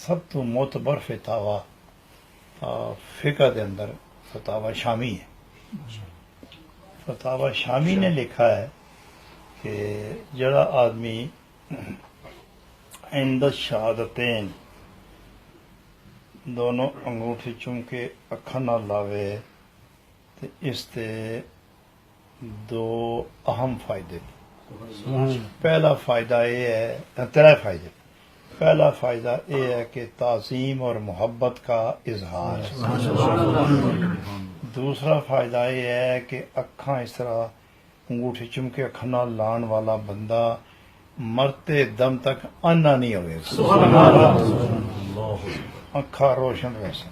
سب تو معتبر فتاوا فقہ دے اندر فتاوا شامی ہے. فتاوا شامی نے لکھا ہے کہ جڑا آدمی عند الشہادتین دونوں انگوٹھے چوم کے اکھاں نہ لاوے تے اس تے دو اہم فائدے. پہلا فائدہ یہ ہے، تیرہ فائدے. پہلا فائدہ یہ ہے کہ تعظیم اور محبت کا اظہار ہے. دوسرا فائدہ یہ ہے کہ اکھاں اس طرح انگوٹھی چم کے اکھاں نہ لان والا بندہ مرتے دم تک انا نہیں ہوئے، اکھاں روشن ویسے.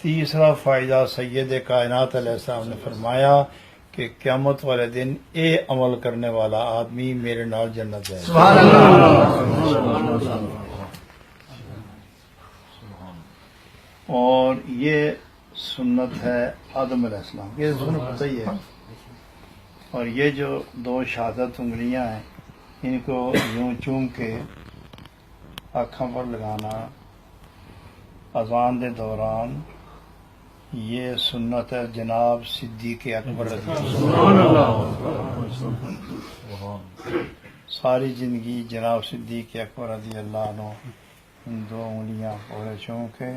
تیسرا فائدہ سید کائنات علیہ السلام نے فرمایا کہ قیامت والے دن اے عمل کرنے والا آدمی میرے نال جنت جائے. اور یہ سنت ہے آدم علیہ السلام کی، یہ سنت پتہ ہی ہے. اور یہ جو دو شہادت انگلیاں ہیں ان کو یوں چوم کے آنکھوں پر لگانا اذان دے دوران، یہ سنت ہے جناب صدیق اکبر رضی اللہ. ساری زندگی جناب صدیق اکبر رضی اللہ عنہ ان دو انگلیاں پورے چوم کے